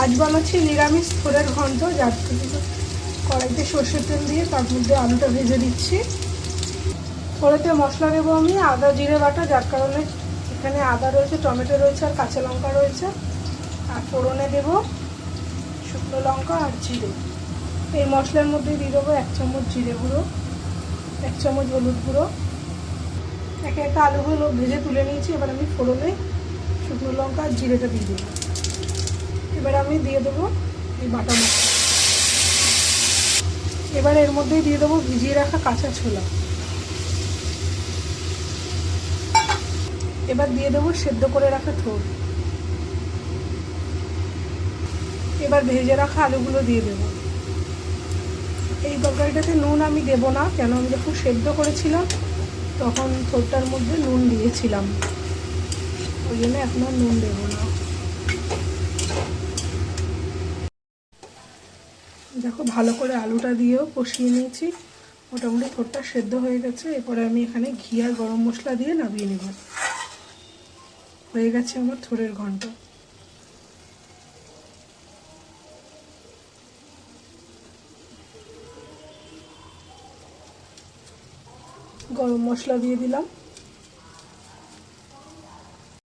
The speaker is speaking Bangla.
আজ বানাচ্ছি নিরামিষ থোড়ের ঘন্ট, যার কড়াইতে সর্ষের তেল দিয়ে তার মধ্যে আলুটা ভেজে দিচ্ছি। থোড়েতে মশলা দেবো আমি আদা জিরে বাটা, যার কারণে এখানে আদা রয়েছে, টমেটো রয়েছে আর কাঁচা লঙ্কা রয়েছে। আর ফোড়নে দেবো শুকনো লঙ্কা আর জিরে। এই মশলার মধ্যে দিয়ে দেবো 1 চামচ জিরে গুঁড়ো, 1 চামচ হলুদ গুঁড়ো। একে একে আলুগুলো ভেজে তুলে নিয়েছি। এবার আমি ফোড়নে শুকনো লঙ্কা আর জিরেটা দিয়ে দেবো। এবার আমি দিয়ে দেবো এই বাটা মশলা। এবার এর মধ্যেই দিয়ে দেবো ভিজিয়ে রাখা কাঁচা ছোলা। এবার দিয়ে দেবো সেদ্ধ করে রাখা থোড়। এবার ভেজে রাখা আলুগুলো দিয়ে দেবো। এই তরকারিটাতে নুন আমি দেবো না, কেন আমি যখন সেদ্ধ করেছিলাম তখন থোড়টার মধ্যে নুন দিয়েছিলাম, ওই জন্য এখন আর নুন দেবো না। দেখো ভালো করে আলুটা দিয়েও কষিয়ে নিয়েছি, মোটামুটি থোড়টা সেদ্ধ হয়ে গেছে। এরপরে আমি এখানে ঘি আর গরম মশলা দিয়ে নামিয়ে নেব। হয়ে গেছে আমার থোড়ের ঘন্ট। গরম মশলা দিয়ে দিলাম।